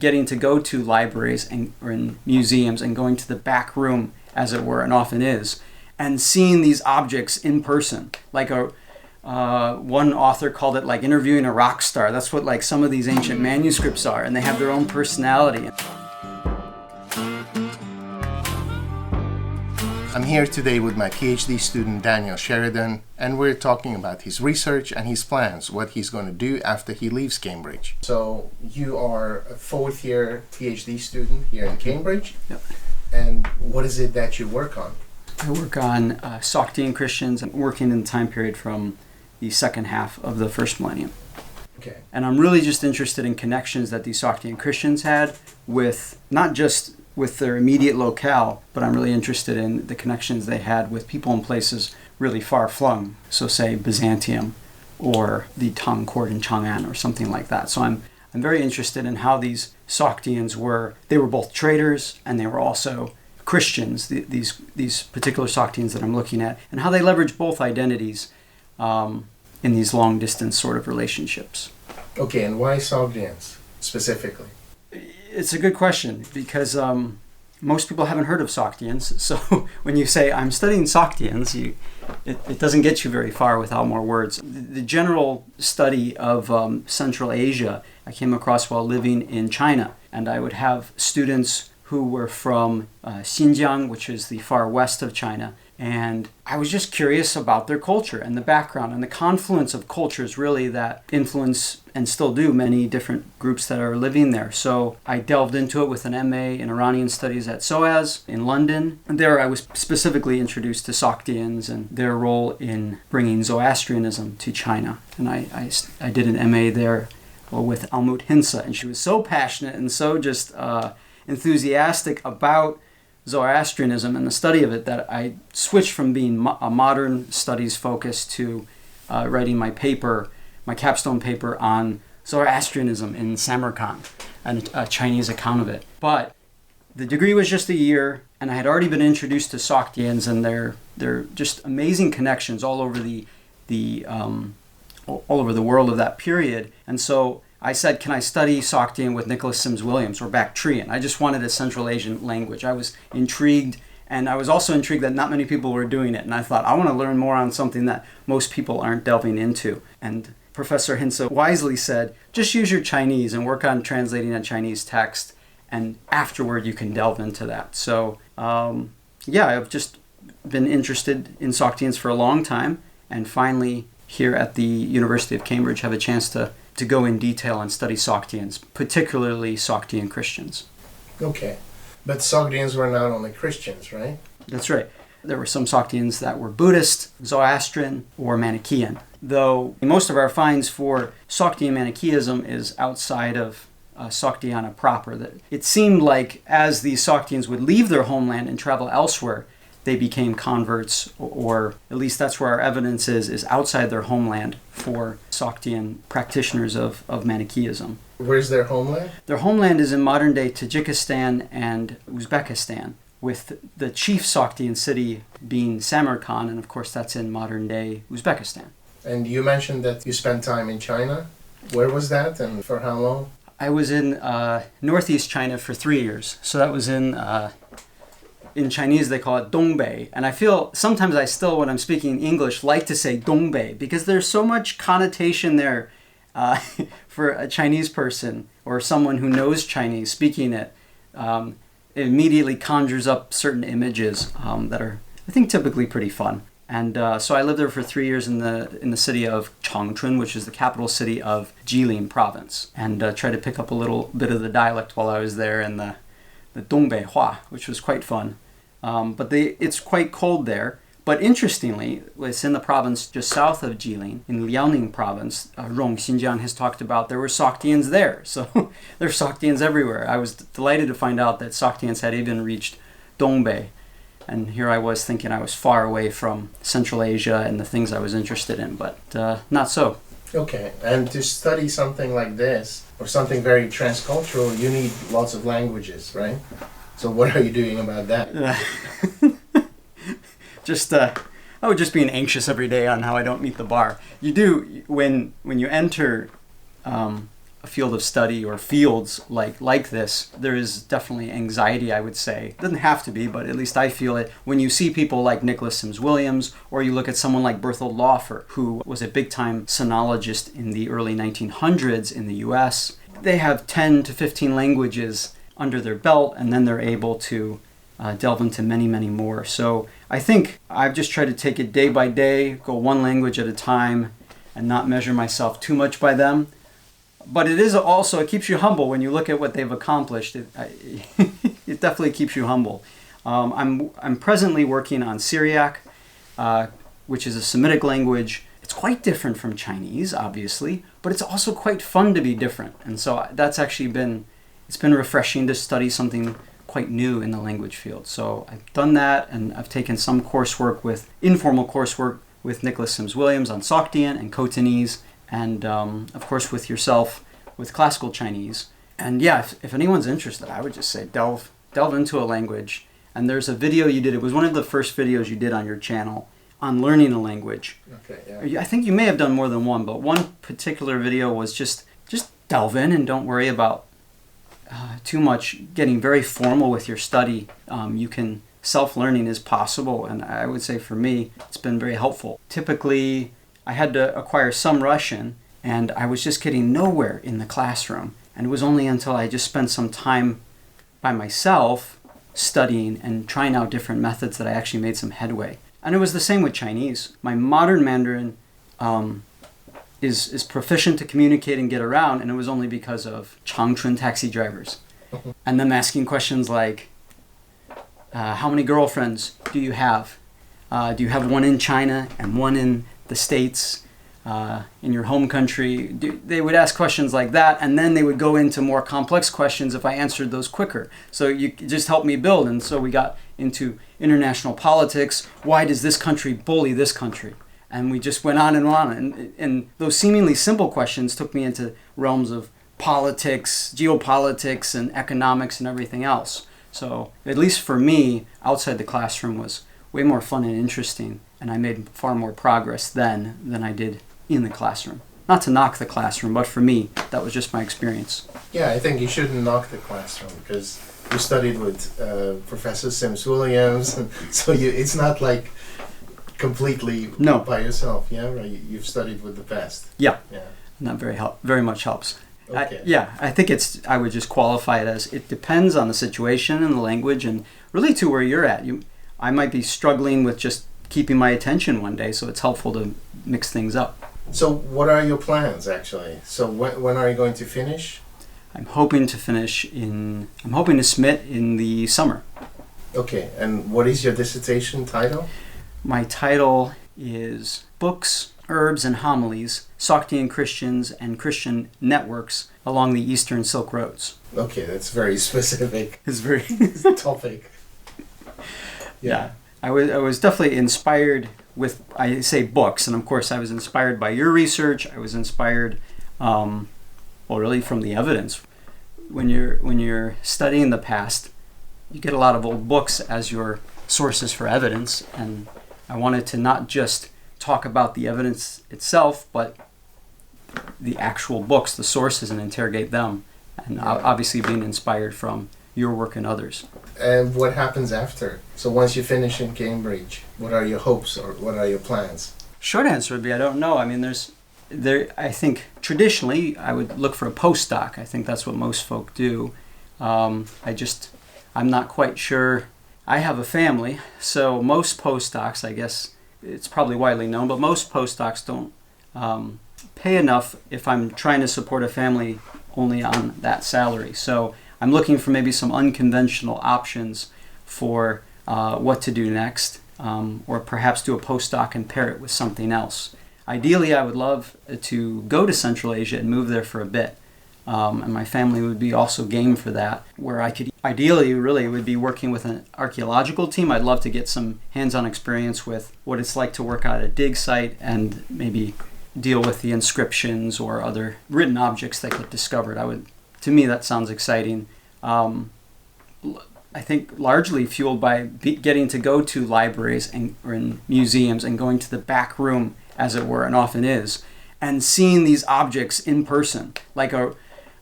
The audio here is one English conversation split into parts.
getting to go to libraries or in museums and going to the back room, as it were, and often is, and seeing these objects in person. Like one author called it like interviewing a rock star. That's what like some of these ancient manuscripts are, and they have their own personality. I'm here today with my PhD student Daniel Sheridan, and we're talking about his research and his plans, what he's going to do after he leaves Cambridge. So you are a fourth year PhD student here in Cambridge. Yep. And what is it that you work on? I work on Sogdian Christians. I'm working in the time period from the second half of the first millennium. Okay. And I'm really just interested in connections that these Sogdian Christians had with, not just with their immediate locale, but I'm really interested in the connections they had with people in places really far-flung. So say Byzantium or the Tang court in Chang'an or something like that. So I'm very interested in how these Sogdians they were both traders and they were also Christians, these particular Sogdians that I'm looking at, and how they leverage both identities in these long-distance sort of relationships. Okay, and why Sogdians specifically? It's a good question because most people haven't heard of Sogdians. So when you say, I'm studying Sogdians, it doesn't get you very far without more words. The general study of Central Asia I came across while living in China. And I would have students who were from Xinjiang, which is the far west of China. And I was just curious about their culture and the background and the confluence of cultures really that influence and still do many different groups that are living there. So I delved into it with an MA in Iranian studies at SOAS in London. And there I was specifically introduced to Sogdians and their role in bringing Zoroastrianism to China. And I did an MA there with Almut Hinsa, and she was so passionate and so just enthusiastic about Zoroastrianism and the study of it that I switched from being a modern studies focus to writing my capstone paper on Zoroastrianism in Samarkand and a Chinese account of it. But the degree was just a year, and I had already been introduced to Sogdians and their just amazing connections all over all over the world of that period. And so I said, can I study Sogdian with Nicholas Sims Williams or Bactrian? I just wanted a Central Asian language. I was intrigued, and I was also intrigued that not many people were doing it. And I thought, I want to learn more on something that most people aren't delving into. And Professor Hinsa wisely said, just use your Chinese and work on translating a Chinese text, and afterward you can delve into that. So, I've just been interested in Sogdians for a long time, and finally here at the University of Cambridge have a chance to go in detail and study Sogdians, particularly Sogdian Christians. Okay. But Sogdians were not only Christians, right? That's right. There were some Sogdians that were Buddhist, Zoroastrian, or Manichaean, though most of our finds for Sogdian Manichaeism is outside of Sogdiana proper. That it seemed like as these Sogdians would leave their homeland and travel elsewhere, they became converts, or at least that's where our evidence is outside their homeland for Sogdian practitioners of Manichaeism. Where's their homeland? Their homeland is in modern-day Tajikistan and Uzbekistan, with the chief Sogdian city being Samarkand, and of course that's in modern-day Uzbekistan. And you mentioned that you spent time in China. Where was that and for how long? I was in northeast China for 3 years. So that was in Chinese they call it Dongbei. And I feel sometimes I still, when I'm speaking English, like to say Dongbei because there's so much connotation there for a Chinese person or someone who knows Chinese speaking it. It immediately conjures up certain images that are, I think, typically pretty fun. And so I lived there for 3 years in the city of Changchun, which is the capital city of Jilin province, and tried to pick up a little bit of the dialect while I was there in the Dongbei Hua, which was quite fun. But it's quite cold there. But interestingly, it's in the province just south of Jilin, in Liaoning province. Rong Xinjiang has talked about there were Sogdians there. So there are Sogdians everywhere. I was delighted to find out that Sogdians had even reached Dongbei. And here I was thinking I was far away from Central Asia and the things I was interested in, but not so. Okay, and to study something like this, or something very transcultural, you need lots of languages, right? So what are you doing about that? I would just being anxious every day on how I don't meet the bar. You do, when you enter a field of study or fields like this, there is definitely anxiety, I would say. It doesn't have to be, but at least I feel it when you see people like Nicholas Sims Williams, or you look at someone like Berthold Laufer, who was a big-time sonologist in the early 1900s in the US. They have 10 to 15 languages under their belt, and then they're able to delve into many, many more. So I think I've just tried to take it day by day, go one language at a time, and not measure myself too much by them. But it is also, it keeps you humble when you look at what they've accomplished. It definitely keeps you humble. I'm presently working on Syriac, which is a Semitic language. It's quite different from Chinese, obviously, but it's also quite fun to be different. And so that's actually it's been refreshing to study something quite new in the language field. So I've done that, and I've taken some informal coursework with Nicholas Sims Williams on Sogdian and Khotanese, and of course with yourself with classical Chinese. And yeah, if anyone's interested, I would just say delve into a language. And there's a video you did, it was one of the first videos you did on your channel on learning a language. Okay, yeah. I think you may have done more than one, but one particular video was just delve in and don't worry about too much getting very formal with your study. Self-learning is possible, and I would say for me, it's been very helpful. Typically, I had to acquire some Russian, and I was just getting nowhere in the classroom. And it was only until I just spent some time by myself studying and trying out different methods that I actually made some headway. And it was the same with Chinese. My modern Mandarin is proficient to communicate and get around, and it was only because of Changchun taxi drivers. And them asking questions like, how many girlfriends do you have? Do you have one in China and one in the States, in your home country? They would ask questions like that, and then they would go into more complex questions if I answered those quicker. So you just helped me build, and so we got into international politics. Why does this country bully this country? And we just went on and on, and those seemingly simple questions took me into realms of politics, geopolitics, and economics, and everything else. So at least for me, outside the classroom was way more fun and interesting, and I made far more progress then than I did in the classroom. Not to knock the classroom, but for me, that was just my experience. Yeah, I think you shouldn't knock the classroom, because you studied with Professor Sims Williams, and so it's not like completely by yourself. Yeah, right. You've studied with the best. Yeah, and that very much helps. Okay. I think I would just qualify it as it depends on the situation and the language, and really to where you're at. I might be struggling with just keeping my attention one day, so it's helpful to mix things up. So what are your plans, actually? So when are you going to finish? I'm hoping to submit in the summer. Okay, and what is your dissertation title? My title is Books, Herbs, and Homilies, Sogdian Christians and Christian Networks Along the Eastern Silk Roads. Okay, that's very specific. It's very topic. Yeah. I was definitely inspired with, I say books, and of course I was inspired by your research. I was inspired, really from the evidence. When you're studying the past, you get a lot of old books as your sources for evidence, and I wanted to not just talk about the evidence itself, but the actual books, the sources, and interrogate them, and obviously being inspired from your work and others. And what happens after? So once you finish in Cambridge, what are your hopes or what are your plans? Short answer would be I don't know. I mean, I think traditionally I would look for a postdoc. I think that's what most folk do. I'm not quite sure. I have a family, so most postdocs, I guess it's probably widely known, but most postdocs don't pay enough if I'm trying to support a family only on that salary. So I'm looking for maybe some unconventional options for what to do next, or perhaps do a postdoc and pair it with something else. Ideally, I would love to go to Central Asia and move there for a bit, and my family would be also game for that, where I could ideally really would be working with an archaeological team. I'd love to get some hands-on experience with what it's like to work at a dig site and maybe deal with the inscriptions or other written objects that get discovered. To me, that sounds exciting. I think largely fueled by getting to go to libraries or in museums and going to the back room, as it were, and often is, and seeing these objects in person, like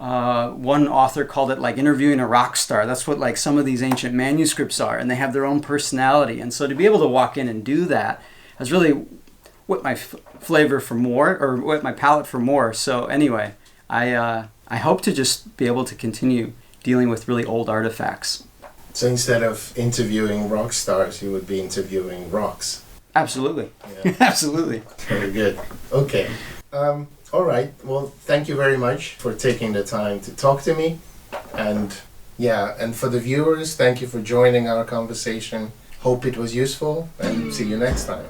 One author called it like interviewing a rock star. That's what like some of these ancient manuscripts are, and they have their own personality. And so to be able to walk in and do that has really whet my flavor for more, or whet my palate for more. So anyway, I hope to just be able to continue dealing with really old artifacts. So instead of interviewing rock stars, you would be interviewing rocks. Absolutely. Yeah. Absolutely. Very good. Okay. All right. Well, thank you very much for taking the time to talk to me. And yeah, and for the viewers, thank you for joining our conversation. Hope it was useful, and see you next time.